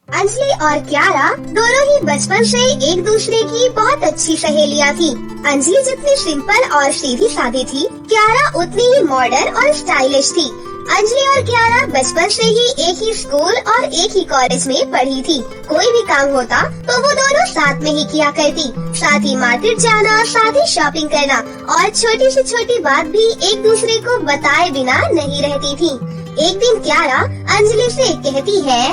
अंजलि और क्यारा दोनों ही बचपन से एक दूसरे की बहुत अच्छी सहेलियां थी। अंजलि जितनी सिंपल और सीधी सादी थी, क्यारा उतनी ही मॉडर्न और स्टाइलिश थी। अंजलि और क्यारा बचपन से ही एक ही स्कूल और एक ही कॉलेज में पढ़ी थी। कोई भी काम होता तो वो दोनों साथ में ही किया करती। साथ ही मार्केट जाना, साथ ही शॉपिंग करना और छोटी से छोटी बात भी एक दूसरे को बताए बिना नहीं रहती थी। एक दिन क्यारा अंजलि से कहती है,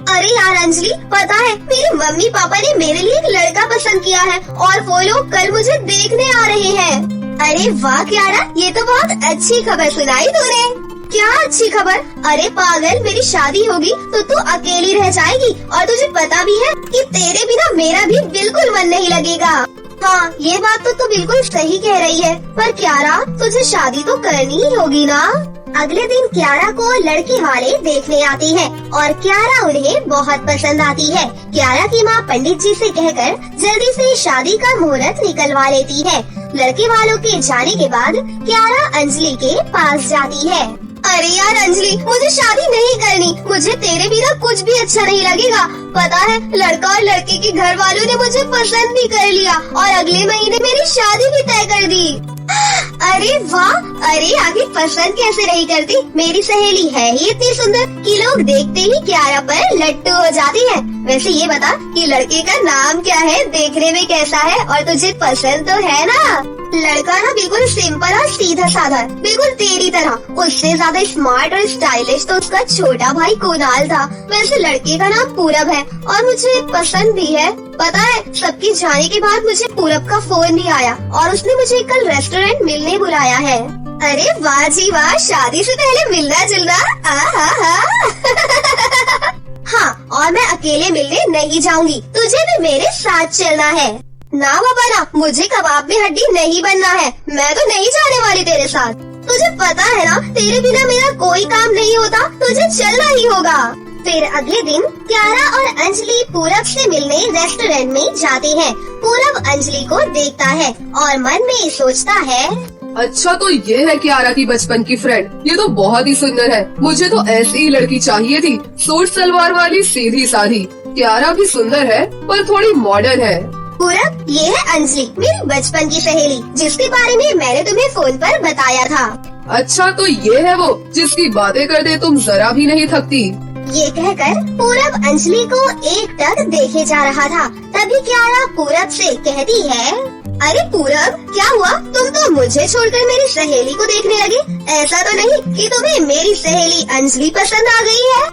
अरे यार अंजलि, पता है मेरे मम्मी पापा ने मेरे लिए एक लड़का पसंद किया है और वो लोग कल मुझे देखने आ रहे हैं। अरे वाह क्यारा, ये तो बहुत अच्छी खबर सुनाई तूने। क्या अच्छी खबर? अरे पागल, मेरी शादी होगी तो तू अकेली रह जाएगी और तुझे पता भी है कि तेरे बिना मेरा भी बिल्कुल मन नहीं लगेगा। हाँ, ये बात तो तू बिल्कुल सही कह रही है, पर क्यारा तुझे शादी तो करनी ही होगी ना। अगले दिन क्यारा को लड़के वाले देखने आते हैं और क्यारा उन्हें बहुत पसंद आती है। क्यारा की माँ पंडित जी से कहकर जल्दी से शादी का मुहूर्त निकलवा लेती है। लड़के वालों के जाने के बाद क्यारा अंजलि के पास जाती है। अरे यार अंजलि, मुझे शादी नहीं करनी, मुझे तेरे बिना कुछ भी अच्छा नहीं लगेगा। पता है लड़का और लड़के के घर वालों ने मुझे पसंद भी कर लिया और अगले महीने मेरी शादी भी तय कर दी। अरे वाह, अरे आगे पसंद कैसे नहीं करती, मेरी सहेली है ही इतनी सुंदर कि लोग देखते ही क्यारा पर लट्टू हो जाती है। वैसे ये बता कि लड़के का नाम क्या है, देखने में कैसा है और तुझे पसंद तो है ना? लड़का ना बिल्कुल सिंपल और सीधा साधा, बिल्कुल तेरी तरह। उससे ज्यादा स्मार्ट और स्टाइलिश तो उसका छोटा भाई कुणाल था। वैसे लड़के का नाम पूरब है और मुझे पसंद भी है। पता है सबके जाने के बाद मुझे पूरब का फोन भी आया और उसने मुझे कल रेस्टोरेंट मिलने बुलाया है। अरे वाह जी वाह, शादी से पहले मिलना जुलना, हाँ, और मैं अकेले मिलने नहीं जाऊंगी, तुझे भी मेरे साथ चलना है। ना बाबा ना, मुझे कबाब में हड्डी नहीं बनना है, मैं तो नहीं जाने वाली तेरे साथ। तुझे पता है ना तेरे बिना मेरा कोई काम नहीं होता, तुझे चलना ही होगा। फिर अगले दिन क्यारा और अंजलि पूरब से मिलने रेस्टोरेंट में जाते हैं। पूरब अंजलि को देखता है और मन में सोचता है, अच्छा तो ये है क्यारा की बचपन की फ्रेंड, ये तो बहुत ही सुंदर है। मुझे तो ऐसी ही लड़की चाहिए थी, सूट सलवार वाली, सीधी साधी। क्यारा भी सुंदर है पर थोड़ी मॉडर्न है। पूरब, ये है अंजलि, मेरी बचपन की सहेली, जिसके बारे में मैंने तुम्हें फोन पर बताया था। अच्छा तो ये है वो जिसकी बातें करते तुम जरा भी नहीं थकती। ये कहकर पूरब अंजलि को एकटक देखे जा रहा था। तभी क्यारा पूरब से कहती है, अरे पूरब, क्या हुआ? तुम तो मुझे छोड़कर मेरी सहेली को देखने लगे। ऐसा तो नहीं कि तुम्हें मेरी सहेली अंजलि पसंद आ गई है?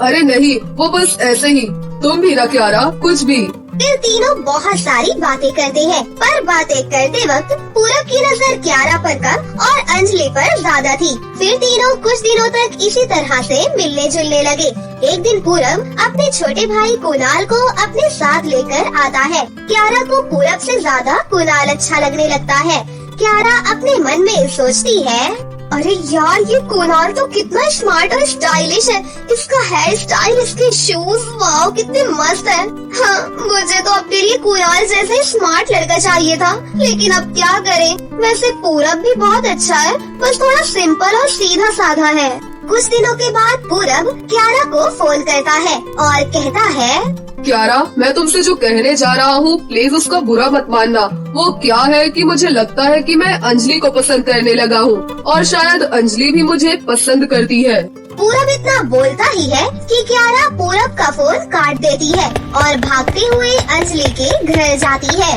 अरे नहीं, वो बस ऐसे ही। तुम भी ना क्यारा, कुछ भी। फिर तीनों बहुत सारी बातें करते हैं, पर बातें करते वक्त पूरब की नजर क्यारा पर कम और अंजलि पर ज्यादा थी। फिर तीनों कुछ दिनों तक इसी तरह से मिलने जुलने लगे। एक दिन पूरब अपने छोटे भाई कुणाल को अपने साथ लेकर आता है। क्यारा को पूरब से ज्यादा कुणाल अच्छा लगने लगता है। क्यारा अपने मन में सोचती है, अरे यार ये कुणाल तो कितना स्मार्ट और स्टाइलिश है। इसका हेयर स्टाइल, इसके शूज, वाओ कितने मस्त है। हाँ, मुझे तो अपने लिए कुणाल जैसे स्मार्ट लड़का चाहिए था, लेकिन अब क्या करें। वैसे पूरब भी बहुत अच्छा है, बस थोड़ा सिंपल और सीधा साधा है। कुछ दिनों के बाद पूरब क्यारा को फोन करता है और कहता है, क्यारा, मैं तुमसे जो कहने जा रहा हूँ प्लीज उसका बुरा मत मानना। वो क्या है कि मुझे लगता है कि मैं अंजलि को पसंद करने लगा हूँ और शायद अंजलि भी मुझे पसंद करती है। पूरब इतना बोलता ही है कि क्यारा पूरब का फोन काट देती है और भागते हुए अंजलि के घर जाती है।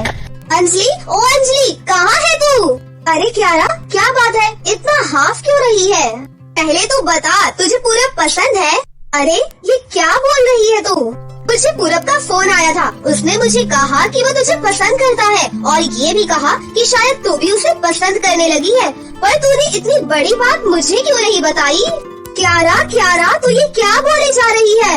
अंजलि, ओ अंजलि, कहाँ है तू? अरे क्यारा, क्या बात है, इतना हाफ क्यों रही है? पहले तो बता, तुझे पूरब पसंद है? अरे ये क्या बोल रही है तू? मुझे पूरब का फोन आया था, उसने मुझे कहा कि वो तुझे पसंद करता है और ये भी कहा कि शायद तू भी उसे पसंद करने लगी है, पर तूने इतनी बड़ी बात मुझे क्यों नहीं बताई? क्यारा, क्यारा, तू ये क्या बोले जा रही है?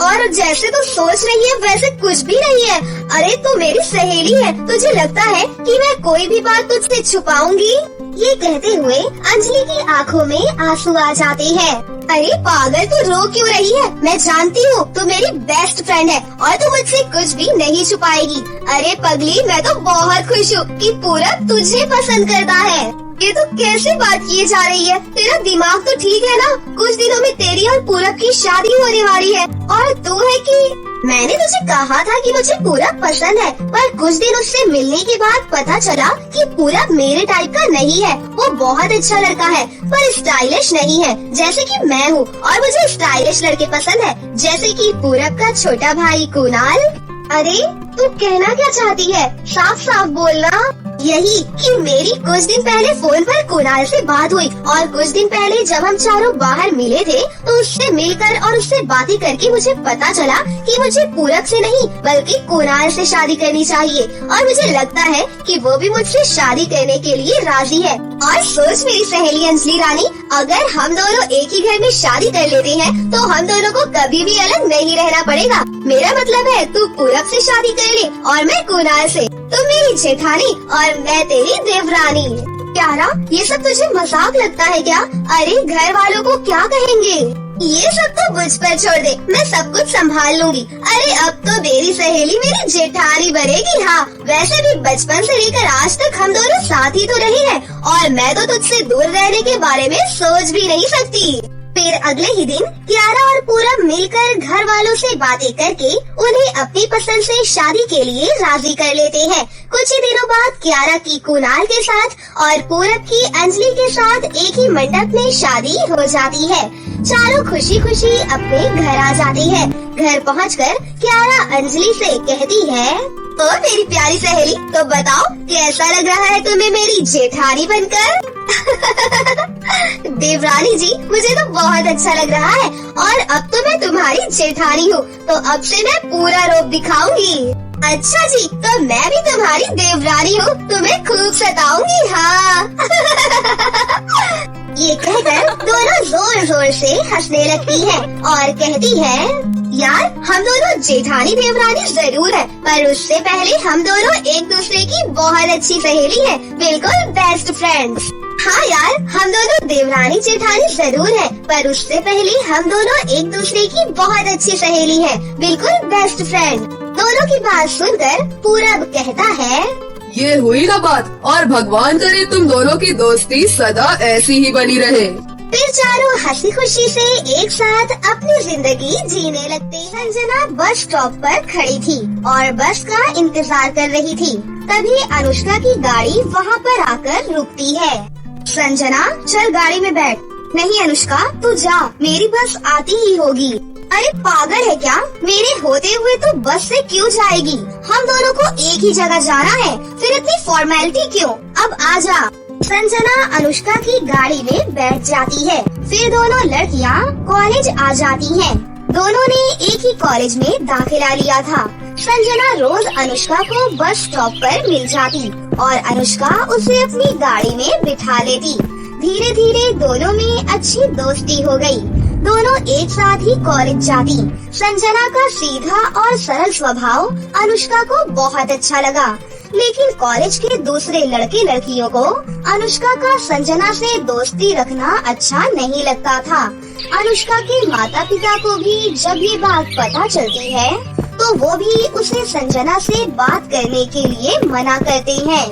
और जैसे तू सोच रही है वैसे कुछ भी नहीं है। अरे तू मेरी सहेली है, तुझे लगता है कि मैं कोई भी बात तुझसे छुपाऊंगी? ये कहते हुए अंजलि की आंखों में आंसू आ जाते हैं। अरे पागल, तू रो क्यों रही है? मैं जानती हूँ तू मेरी बेस्ट फ्रेंड है और तू मुझसे कुछ भी नहीं छुपाएगी। अरे पगली, मैं तो बहुत खुश हूँ कि पूरब तुझे पसंद करता है। ये तो कैसे बात किए जा रही है? तेरा दिमाग तो ठीक है ना? कुछ दिनों में तेरी और पूरब की शादी होने वाली है और तू है कि मैंने तुझे कहा था कि मुझे पूरब पसंद है, पर कुछ दिन उससे मिलने के बाद पता चला कि पूरब मेरे टाइप का नहीं है। वो बहुत अच्छा लड़का है पर स्टाइलिश नहीं है जैसे कि मैं हूँ, और मुझे स्टाइलिश लड़के पसंद है जैसे कि पूरब का छोटा भाई कुणाल। अरे तू कहना क्या चाहती है? साफ साफ बोलना। यही कि मेरी कुछ दिन पहले फोन पर कुणाल से बात हुई और कुछ दिन पहले जब हम चारों बाहर मिले थे तो उससे मिलकर और उससे बातें करके मुझे पता चला कि मुझे पूरब से नहीं बल्कि कुणाल से शादी करनी चाहिए, और मुझे लगता है कि वो भी मुझसे शादी करने के लिए राजी है। और सोच मेरी सहेली अंजलि रानी, अगर हम दोनों एक ही घर में शादी कर लेते हैं तो हम दोनों को कभी भी अलग नहीं रहना पड़ेगा। मेरा मतलब है तू पूरब से शादी कर ले और मैं कुणाल से, तू मेरी जेठानी और मैं तेरी देवरानी। प्यारा, ये सब तुझे मजाक लगता है क्या? अरे घर वालों को क्या कहेंगे? ये सब तो मुझ पर छोड़ दे, मैं सब कुछ संभाल लूंगी। अरे अब तो मेरी सहेली मेरी जेठानी बनेगी। हाँ, वैसे भी बचपन से लेकर आज तक हम दोनों साथ ही तो रहे हैं और मैं तो तुझसे दूर रहने के बारे में सोच भी नहीं सकती। फिर अगले ही दिन कियारा और पूरब मिलकर घर वालों से बातें करके उन्हें अपनी पसंद से शादी के लिए राजी कर लेते हैं। कुछ ही दिनों बाद कियारा की कुणाल के साथ और पूरब की अंजलि के साथ एक ही मंडप में शादी हो जाती है। चारों खुशी खुशी अपने घर आ जाती है। घर पहुंचकर कियारा अंजलि से कहती है, तो मेरी प्यारी सहेली, तो बताओ कैसा लग रहा है तुम्हें मेरी जेठानी बनकर? देवरानी जी, मुझे तो बहुत अच्छा लग रहा है और अब तो मैं तुम्हारी जेठानी हूँ, तो अब से मैं पूरा रूप दिखाऊंगी। अच्छा जी, तो मैं भी तुम्हारी देवरानी हूँ, तुम्हें खूब सताऊंगी। हाँ। ये कहकर दोनों जोर जोर से हंसने लगती है और कहती है, यार हम दोनों जेठानी देवरानी जरूर है, पर उससे पहले हम दोनों एक दूसरे की बहुत अच्छी सहेली है, बिल्कुल बेस्ट फ्रेंड्स। हाँ यार, हम दोनों देवरानी जेठानी जरूर है, पर उससे पहले हम दोनों एक दूसरे की बहुत अच्छी सहेली है, बिल्कुल बेस्ट फ्रेंड। दोनों की बात सुनकर पूरब कहता है, ये हुई ना बात, और भगवान करे तुम दोनों की दोस्ती सदा ऐसी ही बनी रहे। फिर चारों हंसी खुशी से एक साथ अपनी जिंदगी जीने लगते हैं। संजना बस स्टॉप पर खड़ी थी और बस का इंतजार कर रही थी। तभी अनुष्का की गाड़ी वहाँ पर आकर रुकती है। संजना, चल गाड़ी में बैठ। नहीं अनुष्का, तू जा, मेरी बस आती ही होगी। अरे पागल है क्या? मेरे होते हुए तो बस से क्यों जाएगी? हम दोनों को एक ही जगह जाना है, फिर इतनी फॉर्मेलिटी क्यों? अब आ जा। संजना अनुष्का की गाड़ी में बैठ जाती है। फिर दोनों लड़कियां कॉलेज आ जाती हैं। दोनों ने एक ही कॉलेज में दाखिला लिया था। संजना रोज अनुष्का को बस स्टॉप पर मिल जाती और अनुष्का उसे अपनी गाड़ी में बिठा लेती। धीरे धीरे दोनों में अच्छी दोस्ती हो गई। दोनों एक साथ ही कॉलेज जाती। संजना का सीधा और सरल स्वभाव अनुष्का को बहुत अच्छा लगा, लेकिन कॉलेज के दूसरे लड़के लड़कियों को अनुष्का का संजना से दोस्ती रखना अच्छा नहीं लगता था। अनुष्का के माता पिता को भी जब ये बात पता चलती है तो वो भी उसे संजना से बात करने के लिए मना करते हैं।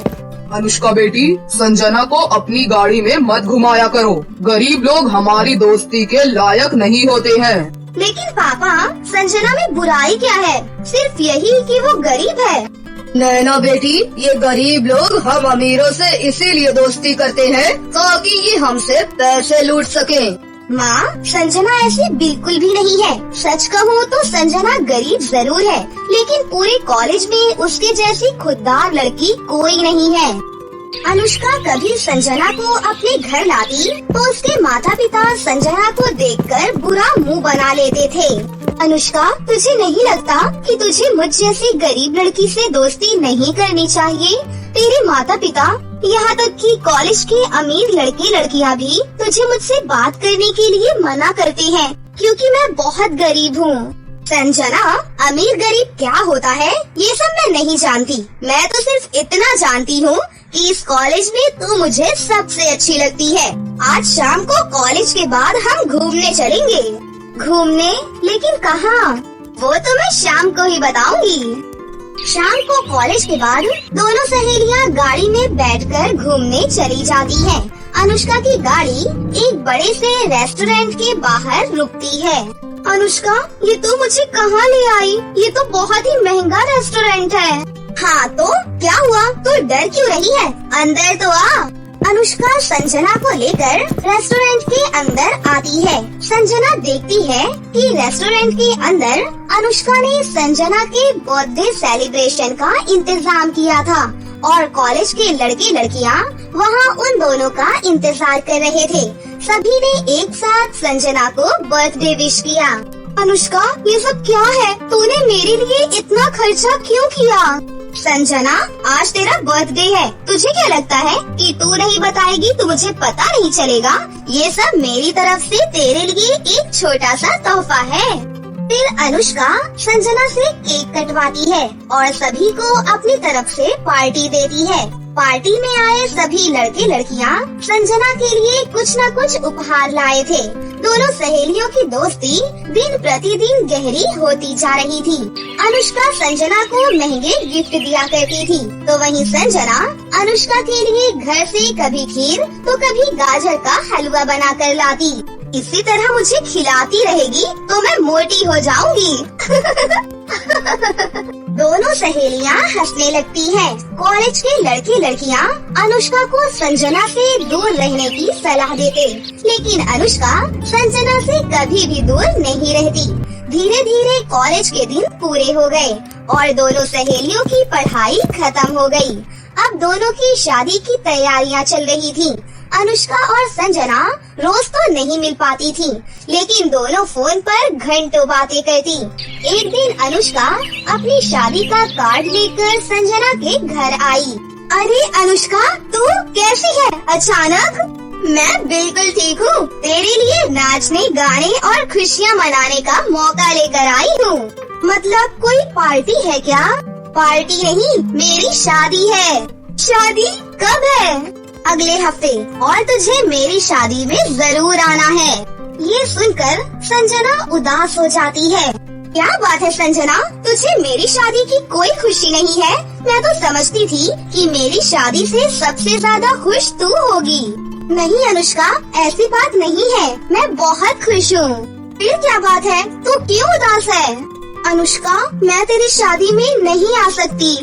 अनुष्का बेटी, संजना को अपनी गाड़ी में मत घुमाया करो। गरीब लोग हमारी दोस्ती के लायक नहीं होते हैं। लेकिन पापा, संजना में बुराई क्या है? सिर्फ यही कि वो गरीब है। नैना बेटी, ये गरीब लोग हम अमीरों से इसीलिए दोस्ती करते हैं ताकि ये हमसे पैसे लूट सकें। माँ, संजना ऐसी बिल्कुल भी नहीं है। सच कहूँ तो संजना गरीब जरूर है, लेकिन पूरे कॉलेज में उसके जैसी खुददार लड़की कोई नहीं है। अनुष्का कभी संजना को अपने घर लाती तो उसके माता पिता संजना को देखकर बुरा मुंह बना लेते थे। अनुष्का, तुझे नहीं लगता कि तुझे मुझ जैसी गरीब लड़की से दोस्ती नहीं करनी चाहिए? तेरे माता पिता, यहाँ तक कि कॉलेज के अमीर लड़के लड़कियाँ भी तुझे मुझसे बात करने के लिए मना करते हैं, क्योंकि मैं बहुत गरीब हूँ। संजना, अमीर गरीब क्या होता है ये सब मैं नहीं जानती। मैं तो सिर्फ इतना जानती हूँ कि इस कॉलेज में तू मुझे सबसे अच्छी लगती है। आज शाम को कॉलेज के बाद हम घूमने चलेंगे। घूमने? लेकिन कहाँ? वो तो मैं शाम को ही बताऊंगी। शाम को कॉलेज के बाद दोनों सहेलियां गाड़ी में बैठकर घूमने चली जाती हैं। अनुष्का की गाड़ी एक बड़े से रेस्टोरेंट के बाहर रुकती है। अनुष्का, ये तो मुझे कहाँ ले आई? ये तो बहुत ही महंगा रेस्टोरेंट है। हाँ तो क्या हुआ? तो डर क्यों रही है? अंदर तो आ। अनुष्का संजना को लेकर रेस्टोरेंट के अंदर आती है। संजना देखती है कि रेस्टोरेंट के अंदर अनुष्का ने संजना के बर्थडे सेलिब्रेशन का इंतजाम किया था और कॉलेज के लड़के लड़कियां वहां उन दोनों का इंतजार कर रहे थे। सभी ने एक साथ संजना को बर्थडे विश किया। अनुष्का, ये सब क्या है? तूने मेरे लिए इतना खर्चा क्यों किया? संजना, आज तेरा बर्थडे है। तुझे क्या लगता है कि तू नहीं बताएगी तो मुझे पता नहीं चलेगा? ये सब मेरी तरफ से तेरे लिए एक छोटा सा तोहफा है। फिर अनुष्का संजना से केक कटवाती है और सभी को अपनी तरफ से पार्टी देती है। पार्टी में आए सभी लड़के लड़कियां संजना के लिए कुछ न कुछ उपहार लाए थे। दोनों सहेलियों की दोस्ती दिन प्रतिदिन गहरी होती जा रही थी। अनुष्का संजना को महंगे गिफ्ट दिया करती थी, तो वहीं संजना अनुष्का के लिए घर से कभी खीर तो कभी गाजर का हलवा बना कर लाती। इसी तरह मुझे खिलाती रहेगी तो मैं मोटी हो जाऊंगी। दोनों सहेलियां हंसने लगती हैं। कॉलेज के लड़के लड़कियां अनुष्का को संजना से दूर रहने की सलाह देते, लेकिन अनुष्का संजना से कभी भी दूर नहीं रहती। धीरे धीरे कॉलेज के दिन पूरे हो गए और दोनों सहेलियों की पढ़ाई खत्म हो गई। अब दोनों की शादी की तैयारियां चल रही थी। अनुष्का और संजना रोज तो नहीं मिल पाती थी, लेकिन दोनों फोन पर घंटों बातें करती। एक दिन अनुष्का अपनी शादी का कार्ड लेकर संजना के घर आई। अरे अनुष्का, तू कैसी है अचानक? मैं बिल्कुल ठीक हूँ। तेरे लिए नाचने, गाने और खुशियाँ मनाने का मौका लेकर आई हूँ। मतलब कोई पार्टी है क्या? पार्टी नहीं, मेरी शादी है। शादी कब है? अगले हफ्ते, और तुझे मेरी शादी में जरूर आना है। ये सुनकर संजना उदास हो जाती है। क्या बात है संजना, तुझे मेरी शादी की कोई खुशी नहीं है? मैं तो समझती थी कि मेरी शादी से सबसे ज्यादा खुश तू होगी। नहीं अनुष्का, ऐसी बात नहीं है, मैं बहुत खुश हूँ। फिर क्या बात है, तू क्यों उदास है? अनुष्का, मैं तेरी शादी में नहीं आ सकती।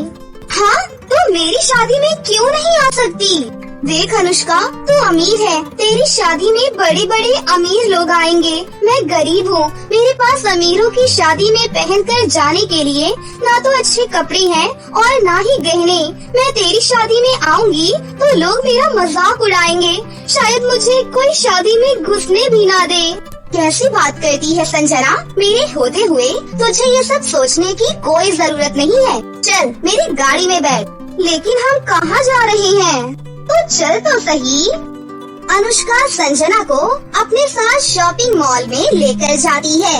हाँ, तू मेरी शादी में क्यों नहीं आ सकती? देख अनुष्का, तू अमीर है, तेरी शादी में बड़े बड़े अमीर लोग आएंगे। मैं गरीब हूँ, मेरे पास अमीरों की शादी में पहनकर जाने के लिए ना तो अच्छे कपड़े हैं और ना ही गहने। मैं तेरी शादी में आऊंगी तो लोग मेरा मजाक उड़ाएंगे, शायद मुझे कोई शादी में घुसने भी ना दे। कैसी बात करती है संजना, मेरे होते हुए तुझे ये सब सोचने की कोई जरूरत नहीं है। चल मेरी गाड़ी में बैठ। लेकिन हम कहाँ जा रहे हैं? तो चल तो सही। अनुष्का संजना को अपने साथ शॉपिंग मॉल में लेकर जाती है।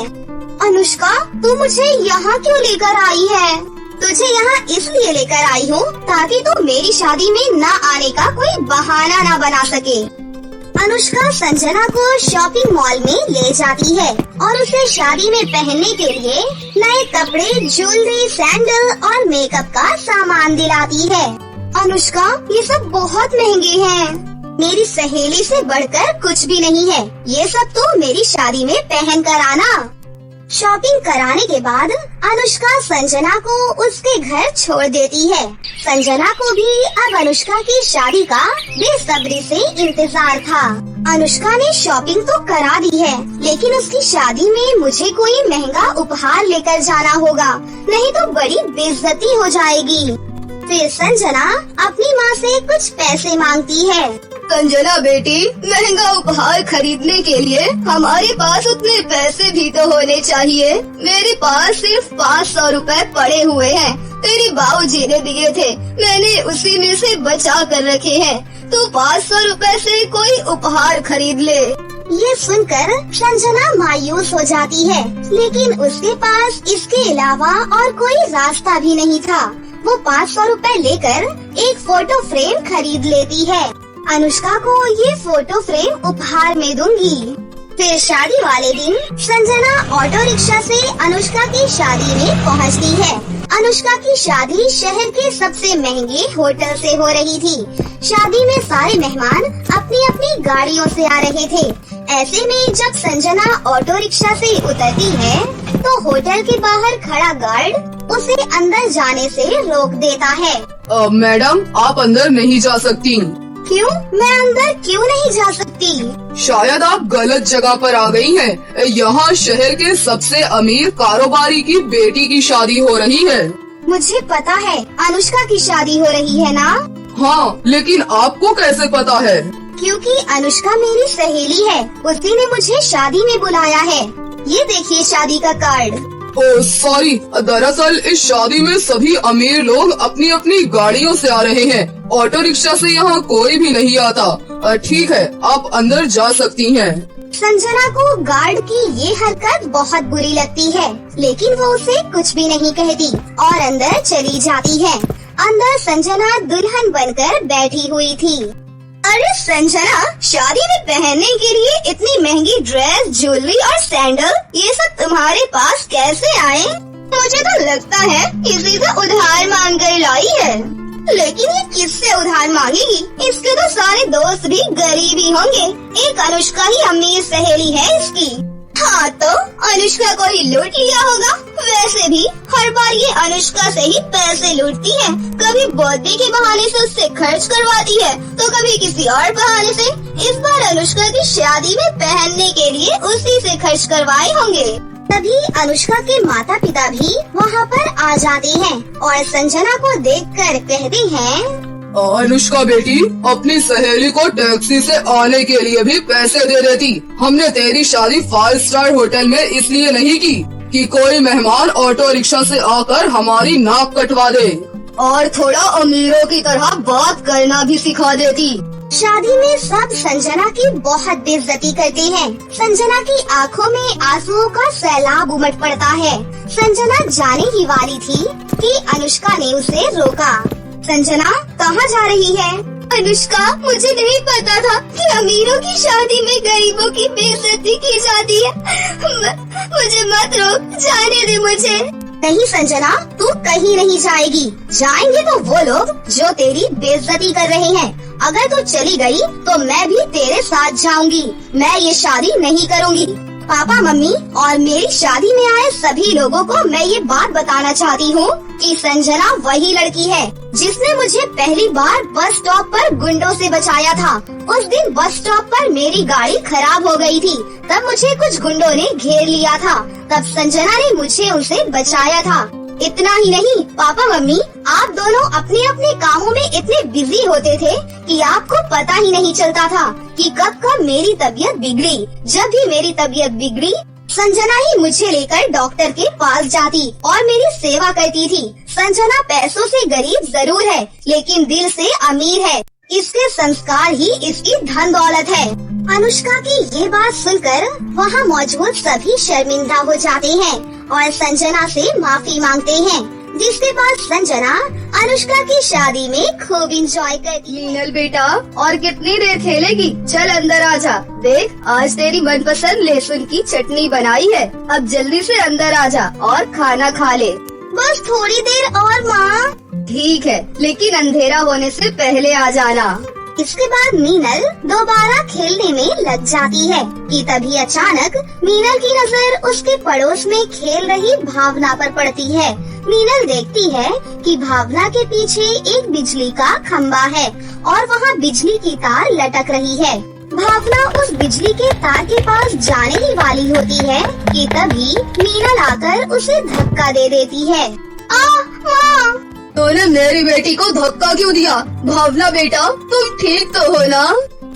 अनुष्का, तू मुझे यहाँ क्यों लेकर आई है? तुझे यहाँ इसलिए लेकर आई हूँ ताकि तू मेरी शादी में न आने का कोई बहाना न बना सके। अनुष्का संजना को शॉपिंग मॉल में ले जाती है और उसे शादी में पहनने के लिए नए कपड़े, ज्वेलरी, सैंडल और मेकअप का सामान दिलाती है। अनुष्का, ये सब बहुत महंगे हैं। मेरी सहेली से बढ़कर कुछ भी नहीं है। ये सब तो मेरी शादी में पहन कर आना। शॉपिंग कराने के बाद अनुष्का संजना को उसके घर छोड़ देती है। संजना को भी अब अनुष्का की शादी का बेसब्री से इंतजार था। अनुष्का ने शॉपिंग तो करा दी है, लेकिन उसकी शादी में मुझे कोई महंगा उपहार लेकर जाना होगा, नहीं तो बड़ी बेइज्जती हो जाएगी। फिर संजना अपनी माँ से कुछ पैसे मांगती है। संजना बेटी, महंगा उपहार खरीदने के लिए हमारे पास उतने पैसे भी तो होने चाहिए। मेरे पास सिर्फ 500 रुपए पड़े हुए हैं, तेरे बाबूजी ने दिए थे, मैंने उसी में से बचा कर रखे हैं। तो 500 रुपए से कोई उपहार खरीद ले। ये सुनकर संजना मायूस हो जाती है, लेकिन उसके पास इसके अलावा और कोई रास्ता भी नहीं था। वो 500 रुपए लेकर एक फोटो फ्रेम खरीद लेती है। अनुष्का को ये फोटो फ्रेम उपहार में दूंगी। फिर शादी वाले दिन संजना ऑटो रिक्शा से अनुष्का की शादी में पहुंचती है। अनुष्का की शादी शहर के सबसे महंगे होटल से हो रही थी। शादी में सारे मेहमान अपनी अपनी गाड़ियों से आ रहे थे। ऐसे में जब संजना ऑटो रिक्शा से उतरती है तो होटल के बाहर खड़ा गार्ड उसे अंदर जाने से रोक देता है। मैडम, आप अंदर नहीं जा सकती। क्यों? मैं अंदर क्यों नहीं जा सकती? शायद आप गलत जगह पर आ गई हैं। यहाँ शहर के सबसे अमीर कारोबारी की बेटी की शादी हो रही है। मुझे पता है, अनुष्का की शादी हो रही है ना? हाँ, लेकिन आपको कैसे पता है? क्योंकि अनुष्का मेरी सहेली है, उसी ने मुझे शादी में बुलाया है। ये देखिए शादी का कार्ड। ओह सॉरी, दरअसल इस शादी में सभी अमीर लोग अपनी अपनी गाड़ियों से आ रहे हैं। ऑटो रिक्शा से यहाँ कोई भी नहीं आता। ठीक है, आप अंदर जा सकती हैं। संजना को गार्ड की ये हरकत बहुत बुरी लगती है, लेकिन वो उसे कुछ भी नहीं कहती और अंदर चली जाती है। अंदर संजना दुल्हन बनकर बैठी हुई थी। अरे संजना, शादी में पहनने के लिए इतनी महंगी ड्रेस, ज्वेलरी और सैंडल, ये सब तुम्हारे पास कैसे आए? मुझे तो लगता है किसी से उधार मांग कर लाई है। लेकिन ये किससे उधार मांगेगी? इसके तो सारे दोस्त भी गरीब ही होंगे। एक अनुष्का ही अमीर सहेली है इसकी। हाँ तो अनुष्का को ही लूट लिया होगा। वैसे भी हर बार ये अनुष्का से ही पैसे लूटती है। कभी बर्थडे के बहाने से उससे खर्च करवाती है तो कभी किसी और बहाने से। इस बार अनुष्का की शादी में पहनने के लिए उसी से खर्च करवाए होंगे। तभी अनुष्का के माता पिता भी वहाँ पर आ जाते हैं और संजना को देखकर कहते हैं, अनुष्का बेटी, अपनी सहेली को टैक्सी से आने के लिए भी पैसे दे देती। हमने तेरी शादी 5 स्टार होटल में इसलिए नहीं की कि कोई मेहमान ऑटो रिक्शा से आकर हमारी नाक कटवा दे और थोड़ा अमीरों की तरह बात करना भी सिखा देती। शादी में सब संजना की बहुत बेइज्जती करते हैं। संजना की आंखों में आंसुओं का सैलाब उमड़ पड़ता है। संजना जाने ही वाली थी कि अनुष्का ने उसे रोका। संजना कहाँ जा रही है? अनुष्का, मुझे नहीं पता था कि अमीरों की शादी में गरीबों की बेइज्जती की जाती है। मुझे मत रोक, जाने दे मुझे। नहीं संजना, तू कहीं नहीं जाएगी। जाएंगे तो वो लोग जो तेरी बेइज्जती कर रहे हैं। अगर तू चली गई तो मैं भी तेरे साथ जाऊंगी। मैं ये शादी नहीं करूंगी। पापा, मम्मी और मेरी शादी में आए सभी लोगों को मैं ये बात बताना चाहती हूँ कि संजना वही लड़की है जिसने मुझे पहली बार बस स्टॉप पर गुंडों से बचाया था। उस दिन बस स्टॉप पर मेरी गाड़ी खराब हो गई थी। तब मुझे कुछ गुंडों ने घेर लिया था। तब संजना ने मुझे उनसे बचाया था। इतना ही नहीं, पापा मम्मी, आप दोनों अपने अपने कामों में इतने बिजी होते थे कि आपको पता ही नहीं चलता था कि कब कब मेरी तबीयत बिगड़ी। जब भी मेरी तबीयत बिगड़ी, संजना ही मुझे लेकर डॉक्टर के पास जाती और मेरी सेवा करती थी। संजना पैसों से गरीब जरूर है, लेकिन दिल से अमीर है। इसके संस्कार ही इसकी धन दौलत है। अनुष्का की ये बात सुनकर वहाँ मौजूद सभी शर्मिंदा हो जाते हैं और संजना से माफी मांगते हैं, जिसके बाद संजना अनुष्का की शादी में खूब इंजॉय करती है। मीनल बेटा, और कितनी देर खेलेगी? चल अंदर आ जा। देख, आज तेरी मनपसंद लहसुन की चटनी बनाई है। अब जल्दी से अंदर आ जा और खाना खा ले। बस थोड़ी देर और माँ। ठीक है, लेकिन अंधेरा होने से पहले आ जाना। इसके बाद मीनल दोबारा खेलने में लग जाती है कि तभी अचानक मीनल की नजर उसके पड़ोस में खेल रही भावना पर पड़ती है। मीनल देखती है कि भावना के पीछे एक बिजली का खंबा है और वहाँ बिजली की तार लटक रही है। भावना उस बिजली के तार के पास जाने ही वाली होती है कि तभी मीनल आकर उसे धक्का दे देती है। माँ! तूने मेरी बेटी को धक्का क्यों दिया? भावना बेटा, तुम ठीक तो हो ना?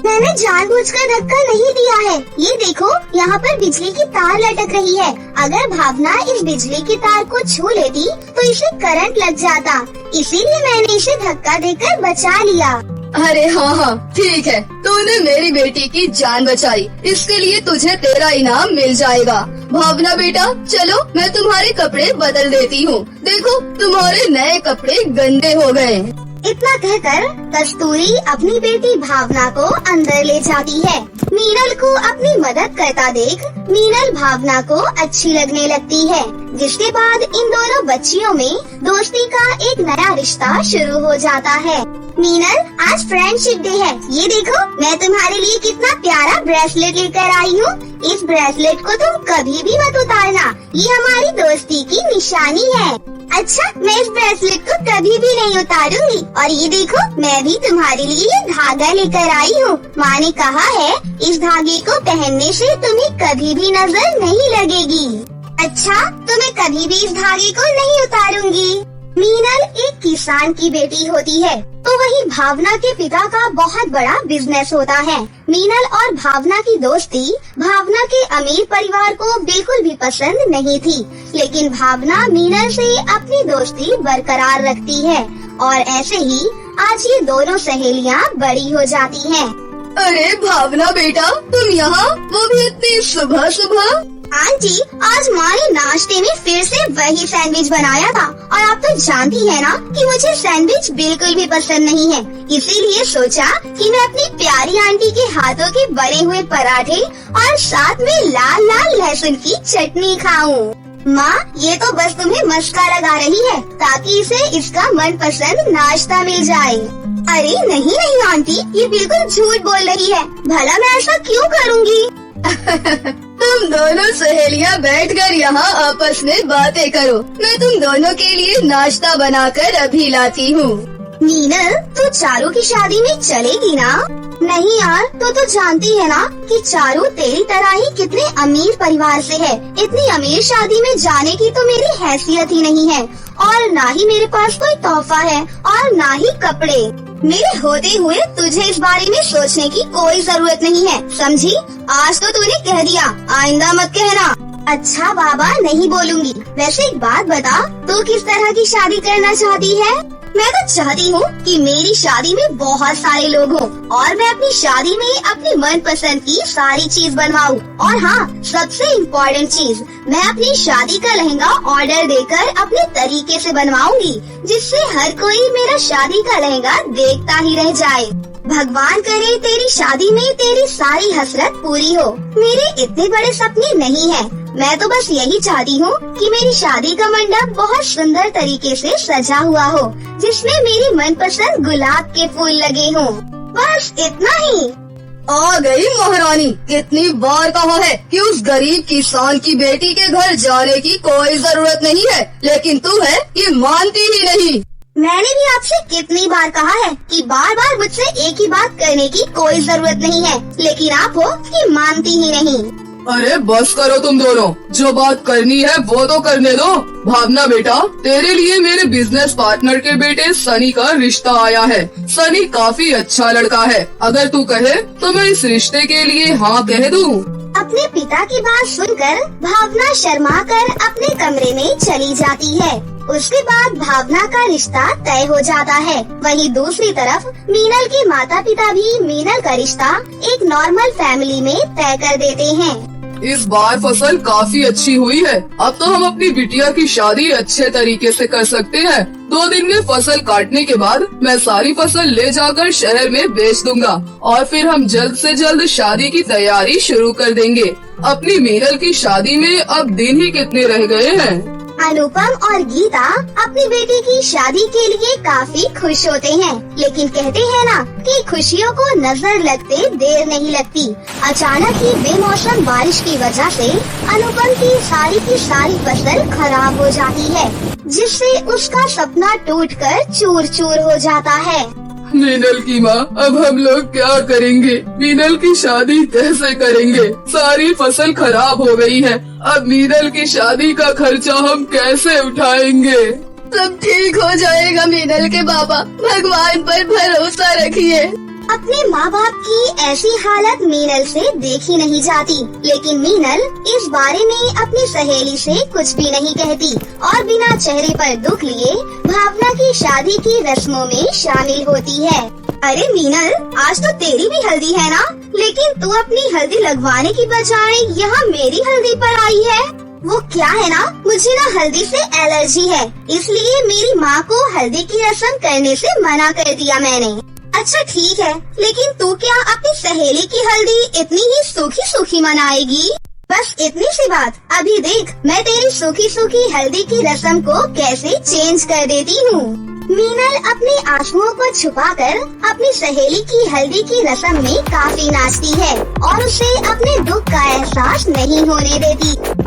मैंने जानबूझकर धक्का नहीं दिया है। ये देखो, यहाँ पर बिजली की तार लटक रही है। अगर भावना इस बिजली की तार को छू लेती तो इसे करंट लग जाता, इसीलिए मैंने इसे धक्का देकर बचा लिया। अरे हाँ, ठीक है, तूने मेरी बेटी की जान बचाई। इसके लिए तुझे तेरा इनाम मिल जाएगा। भावना बेटा, चलो मैं तुम्हारे कपड़े बदल देती हूँ। देखो, तुम्हारे नए कपड़े गंदे हो गए। इतना कहकर कस्तूरी अपनी बेटी भावना को अंदर ले जाती है। मीनल को अपनी मदद करता देख मीनल भावना को अच्छी लगने लगती है, जिसके बाद इन दोनों बच्चियों में दोस्ती का एक नया रिश्ता शुरू हो जाता है। मीनल, आज फ्रेंडशिप डे है, ये देखो मैं तुम्हारे लिए कितना प्यारा ब्रेसलेट लेकर आई हूँ। इस ब्रेसलेट को तुम कभी भी मत उतारना, ये हमारी दोस्ती की निशानी है। अच्छा, मैं इस ब्रेसलेट को कभी भी नहीं उतारूंगी। और ये देखो मैं भी तुम्हारे लिए ये धागा लेकर आई हूँ। माँ ने कहा है इस धागे को पहनने से तुम्हें कभी भी नजर नहीं लगेगी। अच्छा, तो मैं कभी भी इस धागे को नहीं उतारूंगी। मीनल एक किसान की बेटी होती है, तो वही भावना के पिता का बहुत बड़ा बिजनेस होता है। मीनल और भावना की दोस्ती भावना के अमीर परिवार को बिल्कुल भी पसंद नहीं थी, लेकिन भावना मीनल से अपनी दोस्ती बरकरार रखती है और ऐसे ही आज ये दोनों सहेलियां बड़ी हो जाती हैं। अरे भावना बेटा, तुम यहाँ, वो भी इतनी सुबह सुबह। आंटी, आज माँ ने नाश्ते में फिर से वही सैंडविच बनाया था और आप तो जानती है ना कि मुझे सैंडविच बिल्कुल भी पसंद नहीं है। इसीलिए सोचा कि मैं अपनी प्यारी आंटी के हाथों के बने हुए पराठे और साथ में लाल लाल लहसुन की चटनी खाऊं। माँ, ये तो बस तुम्हें मस्का लगा रही है ताकि इसे इसका मनपसंद नाश्ता मिल जाए। अरे नहीं नहीं आंटी, ये बिल्कुल झूठ बोल रही है। भला मैं ऐसा क्यों करूँगी? तुम दोनों सहेलियां बैठकर यहाँ आपस में बातें करो, मैं तुम दोनों के लिए नाश्ता बनाकर अभी लाती हूँ। मीनल, तू चारू की शादी में चलेगी ना? नहीं यार, तो जानती है ना कि चारू तेरी तरह ही कितने अमीर परिवार से है। इतनी अमीर शादी में जाने की तो मेरी हैसियत ही नहीं है, और ना ही मेरे पास कोई तोहफा है और ना ही कपड़े। मेरे होते हुए तुझे इस बारे में सोचने की कोई जरूरत नहीं है, समझी? आज तो तूने कह दिया, आइंदा मत कहना। अच्छा बाबा, नहीं बोलूंगी। वैसे एक बात बता, तू किस तरह की शादी करना चाहती है? मैं तो चाहती हूँ कि मेरी शादी में बहुत सारे लोग हों और मैं अपनी शादी में अपनी मनपसंद की सारी चीज बनवाऊँ। और हाँ, सबसे इम्पोर्टेंट चीज, मैं अपनी शादी का लहंगा ऑर्डर देकर अपने तरीके से बनवाऊंगी, जिससे हर कोई मेरा शादी का लहंगा देखता ही रह जाए। भगवान करे तेरी शादी में तेरी सारी हसरत पूरी हो। मेरे इतने बड़े सपने नहीं है, मैं तो बस यही चाहती हूँ कि मेरी शादी का मंडप बहुत सुंदर तरीके से सजा हुआ हो, जिसमें मेरी मनपसंद गुलाब के फूल लगे हों। बस इतना ही। आ गई महारानी, कितनी बार कहा है कि उस गरीब किसान की बेटी के घर जाने की कोई जरूरत नहीं है, लेकिन तू है ये मानती ही नहीं। मैंने भी आपसे कितनी बार कहा है कि बार बार मुझसे एक ही बात करने की कोई जरूरत नहीं है, लेकिन आप हो कि मानती ही नहीं। अरे बस करो तुम दोनों, जो बात करनी है वो तो करने दो। भावना बेटा, तेरे लिए मेरे बिजनेस पार्टनर के बेटे सनी का रिश्ता आया है। सनी काफी अच्छा लड़का है, अगर तू कहे तो मैं इस रिश्ते के लिए हाँ कह दूँ। अपने पिता की बात सुनकर भावना शर्मा कर अपने कमरे में चली जाती है। उसके बाद भावना का रिश्ता तय हो जाता है। वहीं दूसरी तरफ मीनल के माता पिता भी मीनल का रिश्ता एक नॉर्मल फैमिली में तय कर देते हैं। इस बार फसल काफी अच्छी हुई है, अब तो हम अपनी बिटिया की शादी अच्छे तरीके से कर सकते हैं। 2 दिन में फसल काटने के बाद मैं सारी फसल ले जाकर शहर में बेच दूंगा और फिर हम जल्द से जल्द शादी की तैयारी शुरू कर देंगे। अपनी मीनल की शादी में अब दिन ही कितने रह गए हैं। अनुपम और गीता अपनी बेटी की शादी के लिए काफी खुश होते हैं, लेकिन कहते हैं ना कि खुशियों को नजर लगते देर नहीं लगती। अचानक ही बेमौसम बारिश की वजह से अनुपम की सारी फसल खराब हो जाती है, जिससे उसका सपना टूटकर चूर चूर हो जाता है। मीनल की माँ, अब हम लोग क्या करेंगे? मीनल की शादी कैसे करेंगे? सारी फसल खराब हो गई है, अब मीनल की शादी का खर्चा हम कैसे उठाएंगे? सब ठीक हो जाएगा मीनल के बाबा, भगवान पर भरोसा रखिए। अपने माँ बाप की ऐसी हालत मीनल से देखी नहीं जाती, लेकिन मीनल इस बारे में अपनी सहेली से कुछ भी नहीं कहती और बिना चेहरे पर दुख लिए भावना की शादी की रस्मों में शामिल होती है। अरे मीनल, आज तो तेरी भी हल्दी है ना, लेकिन तू अपनी हल्दी लगवाने की बजाय यहाँ मेरी हल्दी पर आई है। वो क्या है ना, मुझे ना हल्दी से एलर्जी है, इसलिए मेरी माँ को हल्दी की रस्म करने से मना कर दिया मैंने। अच्छा ठीक है, लेकिन तू क्या अपनी सहेली की हल्दी इतनी ही सूखी सूखी मनाएगी? बस इतनी सी बात। अभी देख मैं तेरी सूखी सूखी हल्दी की रस्म को कैसे चेंज कर देती हूँ। मीनल अपने आंसुओं को छुपाकर अपनी सहेली की हल्दी की रस्म में काफी नाचती है और उसे अपने दुख का एहसास नहीं होने देती।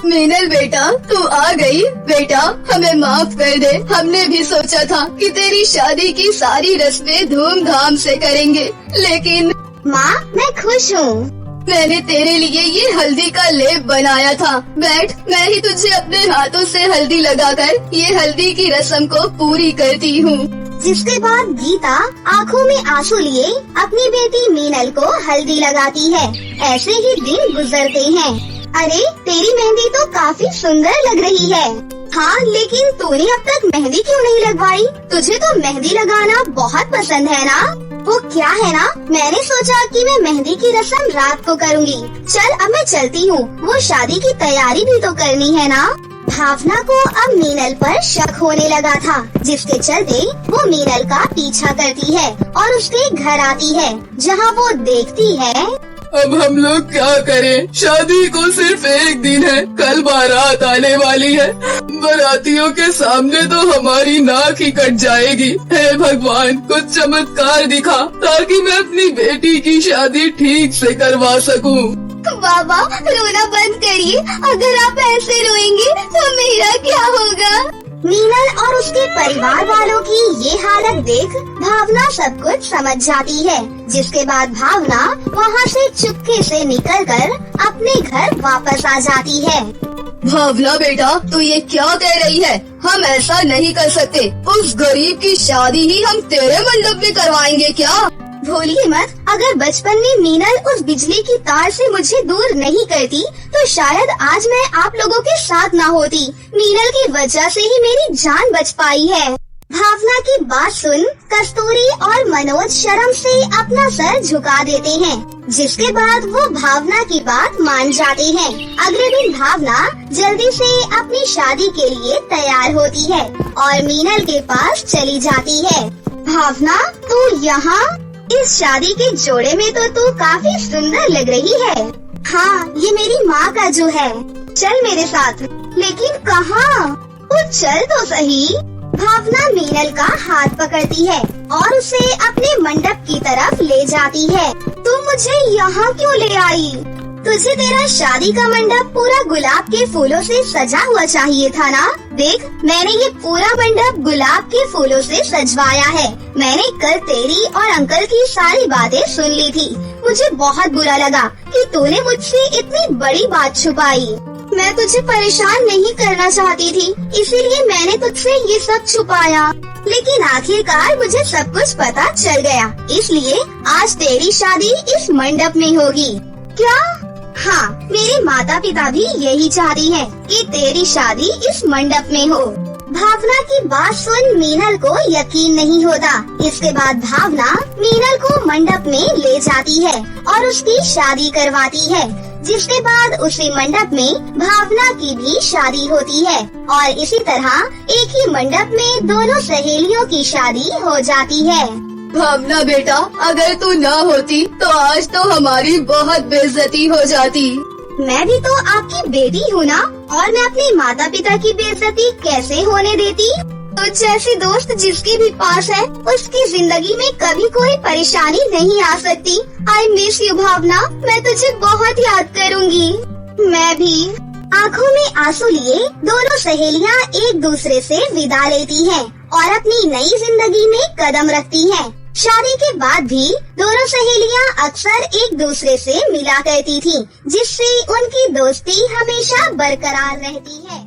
मीनल बेटा, तू आ गई। बेटा हमें माफ कर दे, हमने भी सोचा था कि तेरी शादी की सारी रस्में धूमधाम से करेंगे, लेकिन माँ मैं खुश हूँ। मैंने तेरे लिए ये हल्दी का लेप बनाया था। बैठ, मैं ही तुझे अपने हाथों से हल्दी लगाकर ये हल्दी की रस्म को पूरी करती हूँ। जिसके बाद गीता आंखों में आंसू लिए अपनी बेटी मीनल को हल्दी लगाती है। ऐसे ही दिन गुजरते हैं। अरे तेरी मेहंदी तो काफी सुंदर लग रही है। हाँ, लेकिन तूने अब तक मेहंदी क्यों नहीं लगवाई? तुझे तो मेहंदी लगाना बहुत पसंद है ना? वो क्या है ना, मैंने सोचा कि मैं मेहंदी की रस्म रात को करूँगी। चल अब मैं चलती हूँ, वो शादी की तैयारी भी तो करनी है ना। भावना को अब मीनल पर शक होने लगा था, जिसके चलते वो मीनल का पीछा करती है और उसके घर आती है, जहाँ वो देखती है अब हम लोग क्या करें? शादी को सिर्फ एक दिन है, कल बारात आने वाली है। बारातियों के सामने तो हमारी नाक ही कट जाएगी। हे भगवान, कुछ चमत्कार दिखा ताकि मैं अपनी बेटी की शादी ठीक से करवा सकूं। बाबा रोना बंद करिए, अगर आप ऐसे रोएंगे तो मेरा क्या होगा? मीनल और उसके परिवार वालों की ये हालत देख भावना सब कुछ समझ जाती है, जिसके बाद भावना वहाँ से चुपके से निकलकर अपने घर वापस आ जाती है। भावना बेटा, तू ये क्या कह रही है? हम ऐसा नहीं कर सकते। उस गरीब की शादी ही हम तेरे मंडप में करवाएंगे क्या? भूलिए मत, अगर बचपन में मीनल उस बिजली की तार से मुझे दूर नहीं करती तो शायद आज मैं आप लोगों के साथ ना होती। मीनल की वजह से ही मेरी जान बच पाई है। भावना की बात सुन कस्तूरी और मनोज शर्म से अपना सर झुका देते हैं, जिसके बाद वो भावना की बात मान जाते हैं। अगले दिन भावना जल्दी से अपनी शादी के लिए तैयार होती है और मीनल के पास चली जाती है। भावना, तू यहाँ? इस शादी के जोड़े में तो तू काफी सुंदर लग रही है। हाँ, ये मेरी माँ का जो है। चल मेरे साथ। लेकिन कहाँ? वो चल तो सही। भावना मीनल का हाथ पकड़ती है और उसे अपने मंडप की तरफ ले जाती है। तू मुझे यहाँ क्यों ले आई? तुझे तेरा शादी का मंडप पूरा गुलाब के फूलों से सजा हुआ चाहिए था ना? देख, मैंने ये पूरा मंडप गुलाब के फूलों से सजवाया है। मैंने कल तेरी और अंकल की सारी बातें सुन ली थी। मुझे बहुत बुरा लगा कि तूने मुझसे इतनी बड़ी बात छुपाई। मैं तुझे परेशान नहीं करना चाहती थी, इसीलिए मैंने तुझसे ये सब छुपाया। लेकिन आखिरकार मुझे सब कुछ पता चल गया, इसलिए आज तेरी शादी इस मंडप में होगी। क्या? हाँ, मेरे माता पिता भी यही चाहती हैं कि तेरी शादी इस मंडप में हो। भावना की बात सुन मीनल को यकीन नहीं होता। इसके बाद भावना मीनल को मंडप में ले जाती है और उसकी शादी करवाती है, जिसके बाद उसी मंडप में भावना की भी शादी होती है और इसी तरह एक ही मंडप में दोनों सहेलियों की शादी हो जाती है। भावना बेटा, अगर तू न होती तो आज तो हमारी बहुत बेइज्जती हो जाती। मैं भी तो आपकी बेटी हूँ ना, और मैं अपने माता पिता की बेइज्जती कैसे होने देती? तो जैसी दोस्त जिसके भी पास है, उसकी जिंदगी में कभी कोई परेशानी नहीं आ सकती। आई मिस यू भावना, मैं तुझे बहुत याद करूँगी। मैं भी। आँखों में आंसू लिए दोनों सहेलियाँ एक दूसरे से विदा लेती हैं और अपनी नई जिंदगी में कदम रखती हैं। शादी के बाद भी दोनों सहेलियाँ अक्सर एक दूसरे से मिला करती थीं, जिससे उनकी दोस्ती हमेशा बरकरार रहती है।